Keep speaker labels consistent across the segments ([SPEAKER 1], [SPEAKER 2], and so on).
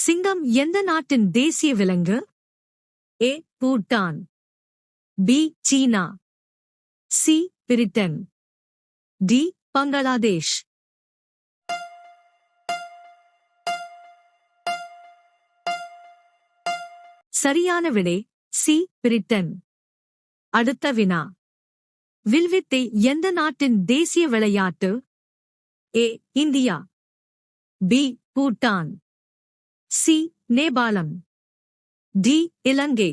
[SPEAKER 1] சிங்கம் எந்த நாட்டின் தேசிய விலங்கு? ஏ. Bhutan. B. China. C. Britain. D. Bangladesh. சரியான விடை சி. பிரிட்டன். அடுத்த வினா. வில்வித்தை எந்த நாட்டின் தேசிய விளையாட்டு? ஏ. இந்தியா. பி. பூட்டான். சி. நேபாளம். டி. இலங்கை.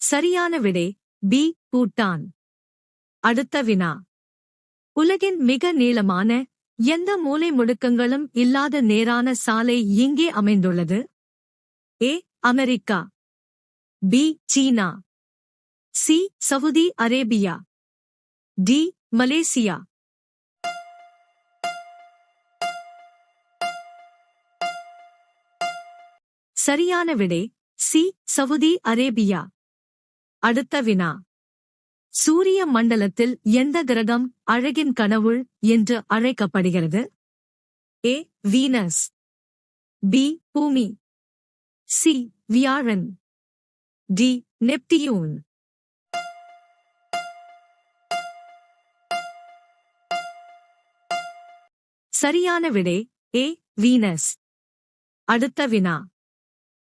[SPEAKER 1] சரியான விடை பி. பூட்டான். அடுத்த வினா. உலகின் மிக நீளமான எந்த மூலை முடுக்கங்களும் இல்லாத நேரான சாலை எங்கே அமைந்துள்ளது? A. America. B. China. C. Saudi Arabia. D. Malaysia. சரியான விடை சி. Saudi Arabia. அடுத்த வினா. சூரிய மண்டலத்தில் எந்த கிரகம் அழகின் கடவுள் என்று அழைக்கப்படுகிறது? ஏ. வீனஸ். பி. பூமி. சி. வியாழன். டி. நெப்டியூன். சரியான விடை ஏ. வீனஸ். அடுத்த வினா.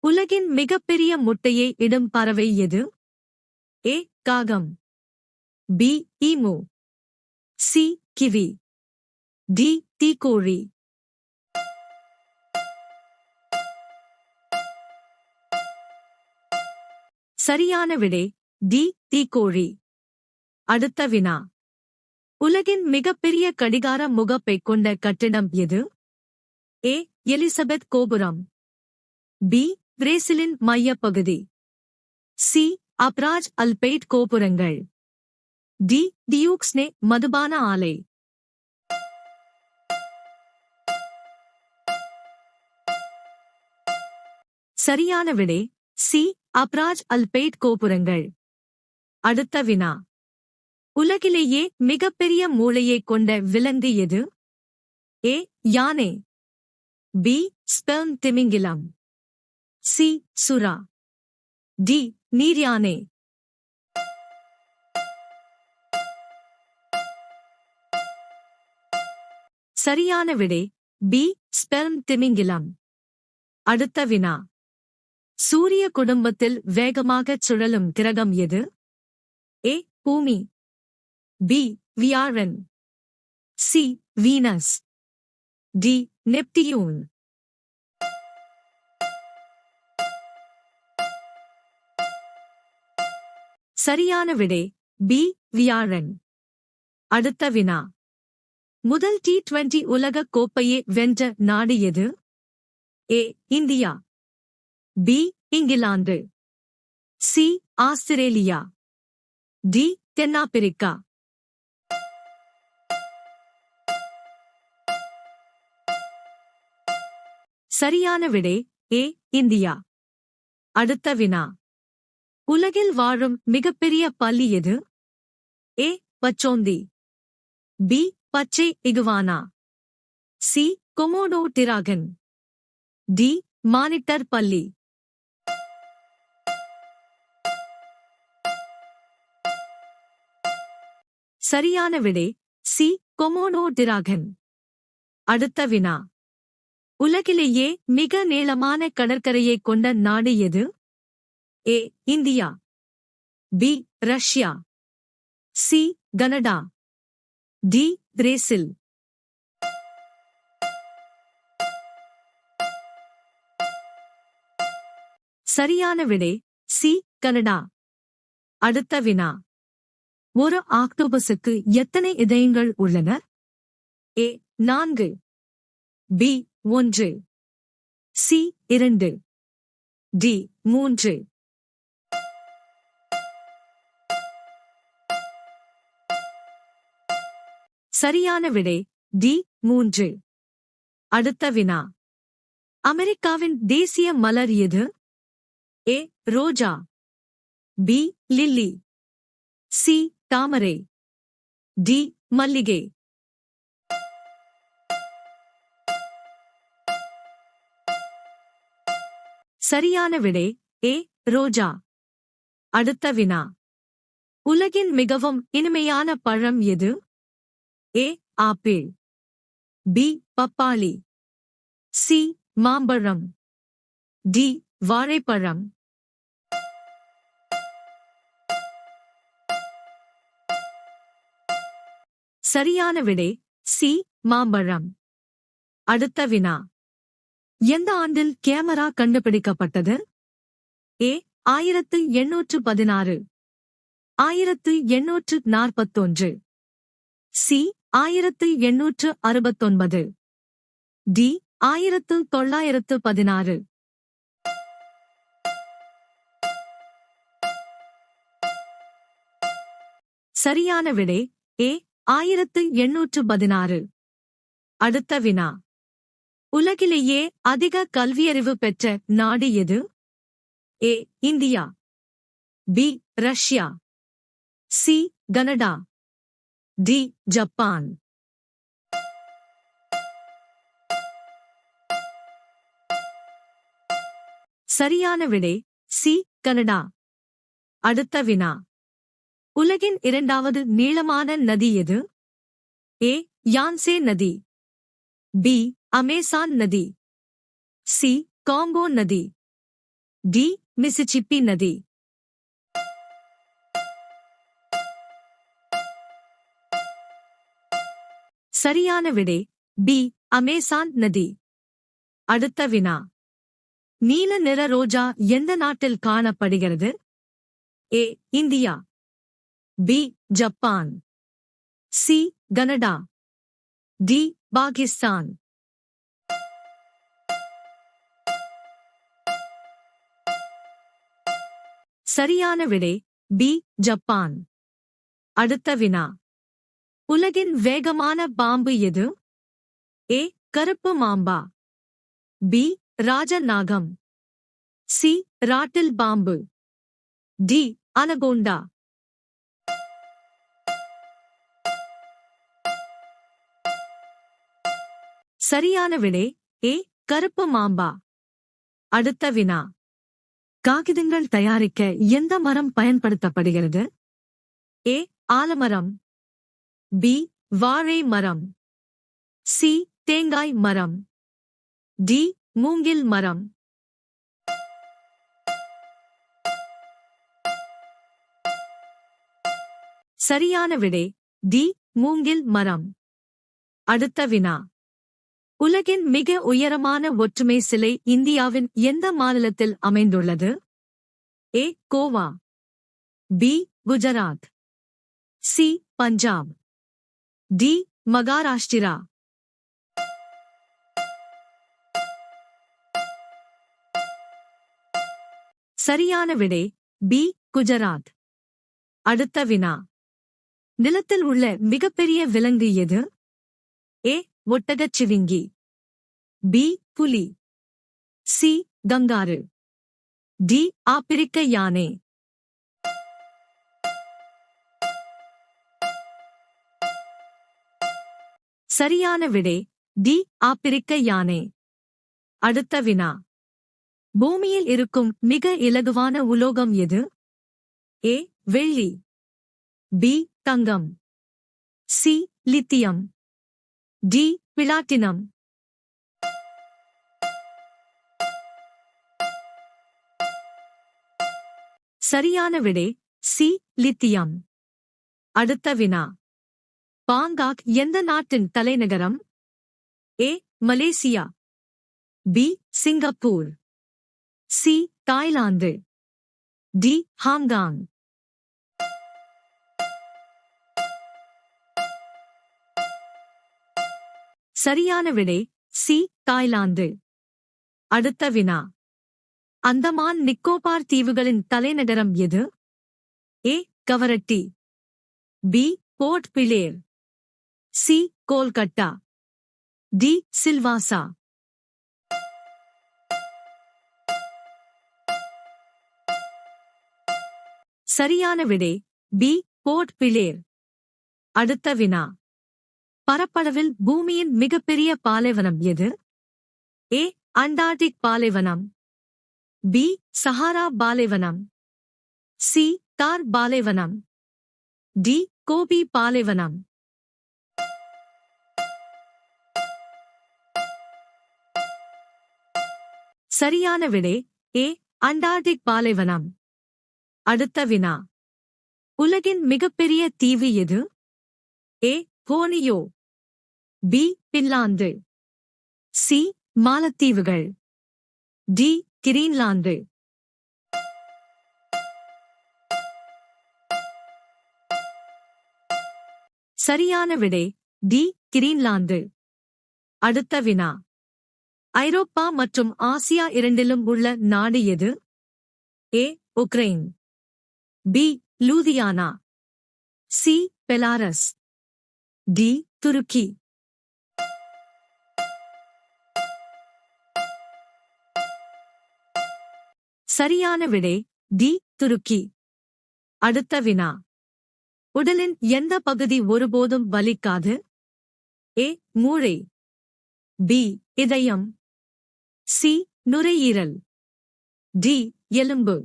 [SPEAKER 1] உலகின் மிகப்பெரிய முட்டையை இடும் பறவை எது? ஏ. காகம். B. Emu. C. Kiwi. D. தீக்கோழி. சரியான விடை டி. தீக்கோழி. அடுத்த வினா. உலகின் மிகப்பெரிய கடிகார முகப்பை கொண்ட கட்டிடம் எது? ஏ. எலிசபெத் கோபுரம். பி. பிரேசிலின் மையப்பகுதி. சி. அப்ராஜ் அல்பெய்ட் கோபுரங்கள். டி. டியூக்ஸ்னே மதுபான ஆலை. சரியான விடை சி. அப்ராஜ் அல்பெய்ட் கோபுரங்கள். அடுத்த வினா. உலகிலேயே மிகப்பெரிய மூளையை கொண்ட விலங்கு எது? ஏ. யானை. பி. ஸ்பெர்ம் திமிங்கிலம். சி. சுறா. டி. நீர்யானை. சரியான விடை பி. ஸ்பெர்ம் திமிங்கிலம். அடுத்த வினா. சூரிய குடும்பத்தில் வேகமாகச் சுழலும் கிரகம் எது? ஏ. பூமி. பி. வியாழன். சி. வீனஸ். டி. நெப்டியூன். சரியான விடை பி. வியாழன். அடுத்த வினா. முதல் T20 உலகக் கோப்பையை வென்ற நாடு எது? A. India. B. England. C. Australia. D. தென்னாப்பிரிக்கா. சரியான விடை ஏ. இந்தியா. அடுத்த வினா. உலகில் வாழும் மிகப்பெரிய பல்லி எது? ஏ. பச்சோந்தி. பி. பச்சை iguana. C. Komodo dragon. D. Monitor பல்லி. சரியான விடை சி. Komodo dragon. அடுத்த வினா. உலகிலேயே மிக நீளமான கடற்கரையை கொண்ட நாடு எது? A. India. B. Russia. C. Canada. D. Brazil. சரியான விடை சி. கனடா. அடுத்த வினா. ஒரு ஆக்டோபஸுக்கு எத்தனை இதயங்கள் உள்ளன? ஏ. 4. பி. 1. சி. 2. டி. 3. சரியான விடை டி. 3. அடுத்த வினா. அமெரிக்காவின் தேசிய மலர் எது? ஏ. ரோஜா. பி. லில்லி. சி. தாமரை. டி. மல்லிகை. சரியான விடை ஏ ரோஜா. அடுத்த வினா. உலகின் மிகவும் இனிமையான பழம் எது? ஏ ஆப்பிள், பி பப்பாளி, சி மாம்பழம், டி வாழைப்பழம். சரியான விடை சி மாம்பழம். அடுத்த வினா. எந்த ஆண்டில் கேமரா கண்டுபிடிக்கப்பட்டது? ஏ 1816, 1841, சி 1869, டி 1916. சரியான விடை ஏ 1816. அடுத்த வினா. உலகிலேயே அதிக கல்வியறிவு பெற்ற நாடு எது? A India, B Russia, C Canada, D Japan. சரியான விடை சி கனடா. அடுத்த வினா. உலகின் இரண்டாவது நீளமான நதி எது? ஏ யான்சே நதி, பி அமேசான் நதி, சி காங்கோ நதி, டி மிசிசிப்பி நதி. சரியான விடை பி அமேசான் நதி. அடுத்த வினா. நீல நிற ரோஜா எந்த நாட்டில் காணப்படுகிறது? A India, B Japan, C Canada, D Pakistan. சரியான விடை பி ஜப்பான். அடுத்த வினா. உலகின் வேகமான பாம்பு எது? ஏ கருப்பு மாம்பா, பி ராஜநாகம், சி ராட்டில் பாம்பு, டி அனகோண்டா. சரியான விடை ஏ கருப்பு மாம்பா. அடுத்த வினா. காகிதங்கள் தயாரிக்க எந்த மரம் பயன்படுத்தப்படுகிறது? ஏ ஆலமரம், பி வாழை மரம், சி தேங்காய் மரம், டி மூங்கில் மரம். சரியான விடை டி மூங்கில் மரம். அடுத்த வினா. உலகின் மிக உயரமான ஒற்றுமை சிலை இந்தியாவின் எந்த மாநிலத்தில் அமைந்துள்ளது? A Goa, B Gujarat, C Punjab, D Maharashtra. சரியான விடை பி குஜராத். அடுத்த வினா. நிலத்தில் உள்ள மிகப்பெரிய விலங்கு எது? ஏ ஒட்டகச்சிவிங்கி, பி புலி, சி கங்காரு, டி ஆப்பிரிக்க யானை. சரியான விடை டி ஆப்பிரிக்க யானை. அடுத்த வினா. பூமியில் இருக்கும் மிக இலகுவான உலோகம் எது? ஏ வெள்ளி, பி தங்கம், சி லித்தியம், டி பிளாட்டினம். சரியான விடை சி லித்தியம். அடுத்த வினா. பாங்காக் எந்த நாட்டின் தலைநகரம்? A Malaysia, B Singapore, C Thailand, D Hong Kong. சரியான விடை சி தாய்லாந்து. அடுத்த வினா. அந்தமான் நிக்கோபார் தீவுகளின் தலைநகரம் எது? A Kavaratti, B Port Blair, C Kolkata, D Silvassa. சரியான விடை பி போர்ட் பிளேர். அடுத்த வினா. பரப்பளவில் பூமியின் மிகப்பெரிய பாலைவனம் எது? ஏ அண்டார்டிக் பாலைவனம், பி சஹாரா பாலைவனம், சி தார் பாலைவனம், டி கோபி பாலைவனம். சரியான விடை ஏ அண்டார்டிக் பாலைவனம். அடுத்த வினா. உலகின் மிகப்பெரிய தீவு எது? ஏ போனியோ, பி பின்லாந்து, சி மாலத்தீவுகள், டி கிரீன்லாந்து. சரியான விடை டி கிரீன்லாந்து. அடுத்த வினா. ஐரோப்பா மற்றும் ஆசியா இரண்டிலும் உள்ள நாடு எது? A Ukraine, B Ludhiana, C Belarus, D Turkey. சரியான விடை டி துருக்கி. அடுத்த வினா. உடலின் எந்த பகுதி ஒருபோதும் வலிக்காது? ஏ மூளை, பி இதயம், சி நுரையீரல், டி எலும்பு.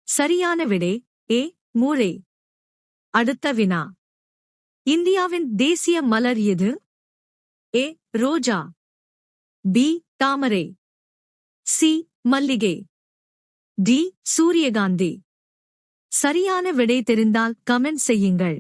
[SPEAKER 1] சரியான விடை ஏ மூளை. அடுத்த வினா. இந்தியாவின் தேசிய மலர் எது? ஏ ரோஜா, பி தாமரை, சி மல்லிகை, டி சூரியகாந்தி. சரியான விடை தெரிந்தால் கமெண்ட் செய்யுங்கள்.